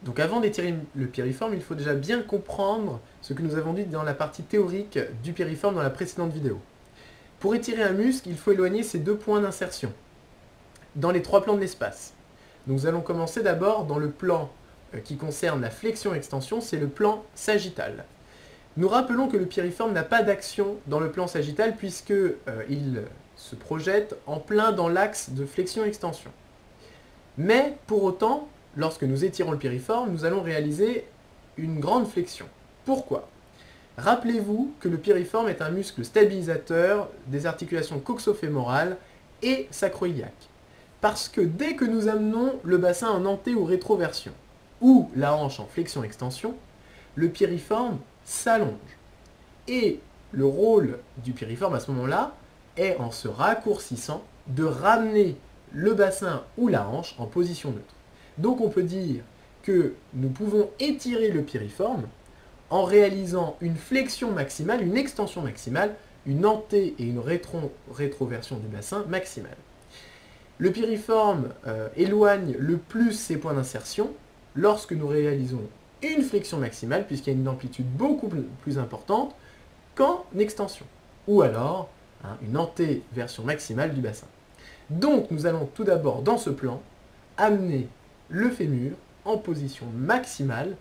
Donc avant d'étirer le piriforme, il faut déjà bien comprendre ce que nous avons dit dans la partie théorique du piriforme dans la précédente vidéo. Pour étirer un muscle, il faut éloigner ces deux points d'insertion dans les trois plans de l'espace. Nous allons commencer d'abord dans le plan qui concerne la flexion-extension, c'est le plan sagittal. Nous rappelons que le piriforme n'a pas d'action dans le plan sagittal puisqu'il se projette en plein dans l'axe de flexion-extension. Mais pour autant, lorsque nous étirons le piriforme, nous allons réaliser une grande flexion. Pourquoi? Rappelez-vous que le piriforme est un muscle stabilisateur des articulations coxofémorales et sacro-iliaques. Parce que dès que nous amenons le bassin en anté- ou rétroversion, ou la hanche en flexion-extension, le piriforme s'allonge. Et le rôle du piriforme à ce moment-là est, en se raccourcissant, de ramener le bassin ou la hanche en position neutre. Donc on peut dire que nous pouvons étirer le piriforme en réalisant une flexion maximale, une extension maximale, une anté- et une rétroversion du bassin maximale. Le piriforme éloigne le plus ses points d'insertion lorsque nous réalisons une flexion maximale, puisqu'il y a une amplitude beaucoup plus importante qu'en extension. Ou alors, une antéversion maximale du bassin. Donc nous allons tout d'abord, dans ce plan, amener le fémur en position maximale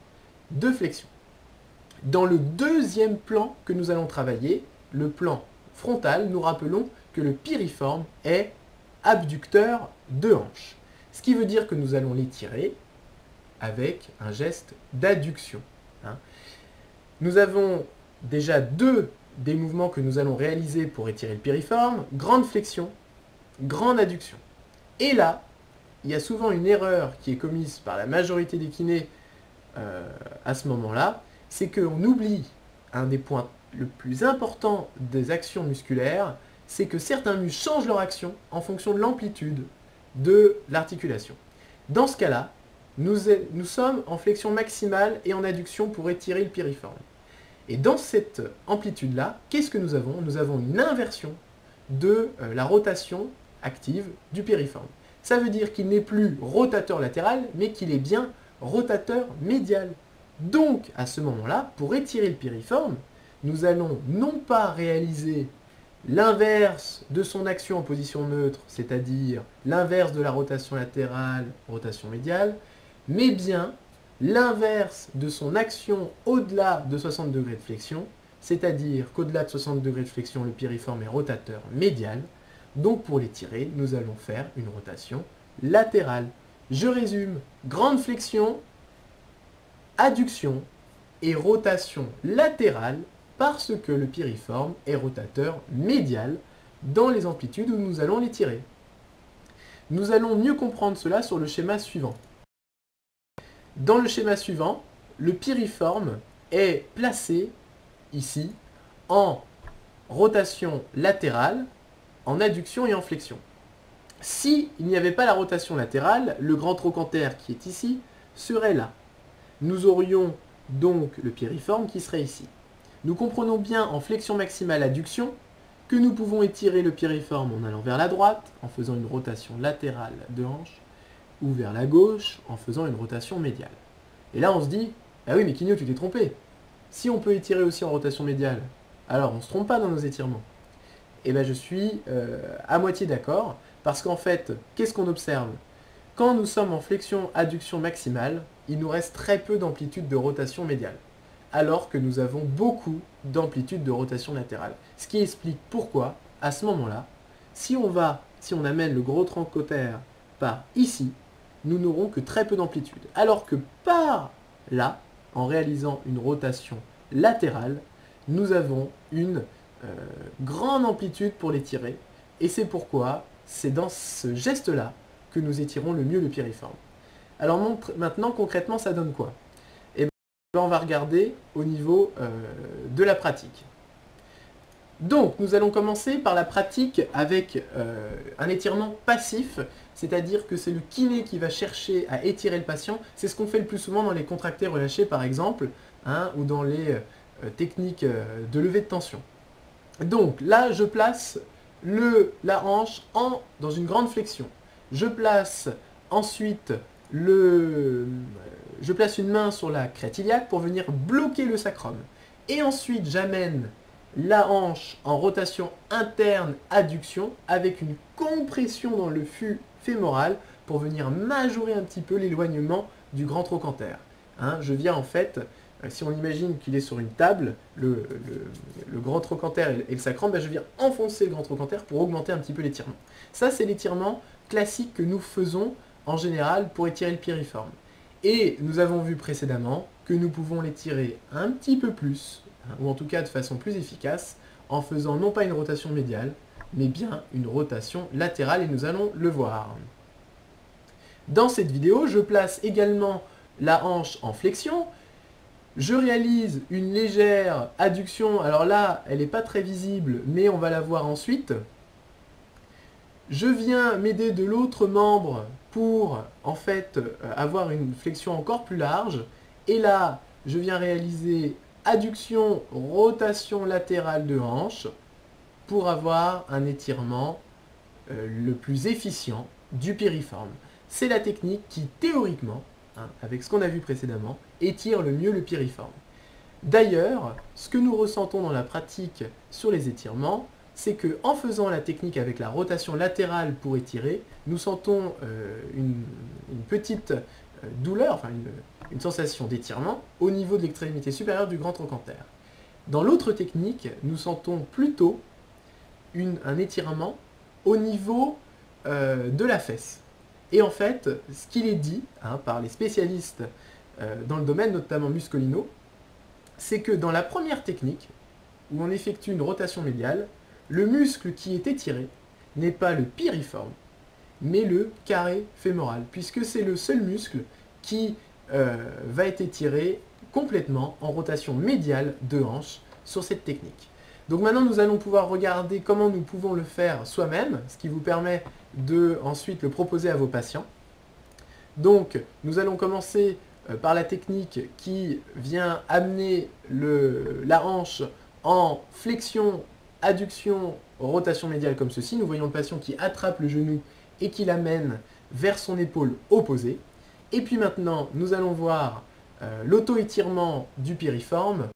de flexion. Dans le deuxième plan que nous allons travailler, le plan frontal, nous rappelons que le piriforme est abducteur de hanche. Ce qui veut dire que nous allons l'étirer avec un geste d'adduction. Nous avons déjà deux des mouvements que nous allons réaliser pour étirer le piriforme, grande flexion, grande adduction. Et là, il y a souvent une erreur qui est commise par la majorité des kinés à ce moment-là, c'est qu'on oublie un des points le plus important des actions musculaires, c'est que certains muscles changent leur action en fonction de l'amplitude de l'articulation. Dans ce cas-là, nous sommes en flexion maximale et en adduction pour étirer le piriforme. Et dans cette amplitude-là, qu'est-ce que nous avons? Nous avons une inversion de la rotation active du piriforme. Ça veut dire qu'il n'est plus rotateur latéral, mais qu'il est bien rotateur médial. Donc, à ce moment-là, pour étirer le piriforme, nous allons non pas réaliser l'inverse de son action en position neutre, c'est-à-dire l'inverse de la rotation latérale, rotation médiale, mais bien l'inverse de son action au-delà de 60 degrés de flexion, c'est-à-dire qu'au-delà de 60 degrés de flexion, le piriforme est rotateur médial. Donc pour l'étirer, nous allons faire une rotation latérale. Je résume, grande flexion, adduction et rotation latérale parce que le piriforme est rotateur médial dans les amplitudes où nous allons l'étirer. Nous allons mieux comprendre cela sur le schéma suivant. Dans le schéma suivant, le piriforme est placé ici en rotation latérale, en adduction et en flexion. S'il n'y avait pas la rotation latérale, le grand trochanter qui est ici serait là. Nous aurions donc le piriforme qui serait ici. Nous comprenons bien en flexion maximale adduction que nous pouvons étirer le piriforme en allant vers la droite, en faisant une rotation latérale de hanche, ou vers la gauche, en faisant une rotation médiale. Et là on se dit, ah oui mais Kinyo tu t'es trompé. Si on peut étirer aussi en rotation médiale, alors on ne se trompe pas dans nos étirements. Et bien je suis à moitié d'accord, parce qu'en fait, qu'est-ce qu'on observe? Quand nous sommes en flexion-adduction maximale, il nous reste très peu d'amplitude de rotation médiale, alors que nous avons beaucoup d'amplitude de rotation latérale. Ce qui explique pourquoi, à ce moment-là, si on amène le gros trochanter par ici, nous n'aurons que très peu d'amplitude. Alors que par là, en réalisant une rotation latérale, nous avons une grande amplitude pour l'étirer. Et c'est pourquoi c'est dans ce geste-là que nous étirons le mieux le piriforme. Alors maintenant, concrètement, ça donne quoi? Eh bien, on va regarder au niveau de la pratique. Donc, nous allons commencer par la pratique avec un étirement passif, c'est-à-dire que c'est le kiné qui va chercher à étirer le patient. C'est ce qu'on fait le plus souvent dans les contractés relâchés, par exemple, ou dans les techniques de levée de tension. Donc, là, je place la hanche dans une grande flexion. Je place ensuite je je place une main sur la crête iliaque pour venir bloquer le sacrum. Et ensuite, j'amène la hanche en rotation interne adduction avec une compression dans le fût fémoral pour venir majorer un petit peu l'éloignement du grand trochanter. Hein, je viens en fait, si on imagine qu'il est sur une table, le grand trochanter et le sacrum, ben je viens enfoncer le grand trochanter pour augmenter un petit peu l'étirement. Ça, c'est l'étirement classique que nous faisons en général pour étirer le piriforme. Et nous avons vu précédemment que nous pouvons l'étirer un petit peu plus, hein, ou en tout cas de façon plus efficace, en faisant non pas une rotation médiale, mais bien une rotation latérale, et nous allons le voir. Dans cette vidéo, je place également la hanche en flexion. Je réalise une légère adduction. Alors là, elle n'est pas très visible, mais on va la voir ensuite. Je viens m'aider de l'autre membre pour, en fait, avoir une flexion encore plus large. Et là, je viens réaliser adduction, rotation latérale de hanche pour avoir un étirement le plus efficient du piriforme. C'est la technique qui, théoriquement, hein, avec ce qu'on a vu précédemment, étire le mieux le piriforme. D'ailleurs, ce que nous ressentons dans la pratique sur les étirements, c'est qu'en faisant la technique avec la rotation latérale pour étirer, nous sentons une petite douleur, enfin une sensation d'étirement au niveau de l'extrémité supérieure du grand trochanter. Dans l'autre technique, nous sentons plutôt un étirement au niveau de la fesse. Et en fait, ce qu'il est dit hein, par les spécialistes dans le domaine, notamment muscolino, c'est que dans la première technique, où on effectue une rotation médiale, le muscle qui est étiré n'est pas le piriforme, mais le carré fémoral, puisque c'est le seul muscle qui va être étiré complètement en rotation médiale de hanche sur cette technique. Donc maintenant, nous allons pouvoir regarder comment nous pouvons le faire soi-même, ce qui vous permet de ensuite le proposer à vos patients. Donc, nous allons commencer par la technique qui vient amener la hanche en flexion, adduction, rotation médiale comme ceci. Nous voyons le patient qui attrape le genou et qui l'amène vers son épaule opposée. Et puis maintenant, nous allons voir l'auto-étirement du piriforme,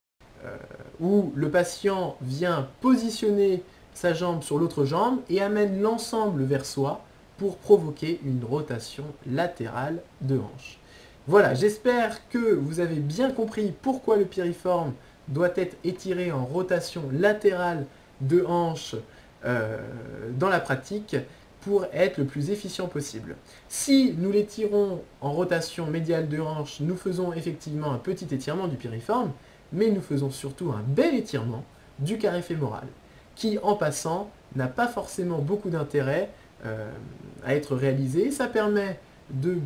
où le patient vient positionner sa jambe sur l'autre jambe et amène l'ensemble vers soi pour provoquer une rotation latérale de hanche. Voilà, j'espère que vous avez bien compris pourquoi le piriforme doit être étiré en rotation latérale de hanche dans la pratique pour être le plus efficient possible. Si nous l'étirons en rotation médiale de hanche, nous faisons effectivement un petit étirement du piriforme, mais nous faisons surtout un bel étirement du carré fémoral, qui en passant n'a pas forcément beaucoup d'intérêt à être réalisé. Ça permet de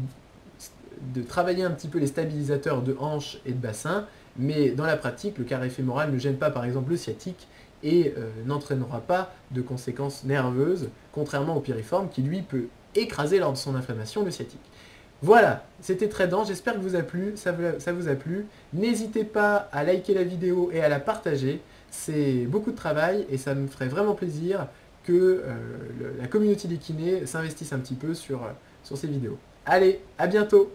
travailler un petit peu les stabilisateurs de hanche et de bassin, mais dans la pratique, le carré fémoral ne gêne pas par exemple le sciatique et n'entraînera pas de conséquences nerveuses, contrairement au piriforme qui lui peut écraser lors de son inflammation le sciatique. Voilà, c'était très dense, j'espère que ça vous a plu. N'hésitez pas à liker la vidéo et à la partager, c'est beaucoup de travail et ça me ferait vraiment plaisir que la communauté des kinés s'investisse un petit peu sur ces vidéos. Allez, à bientôt!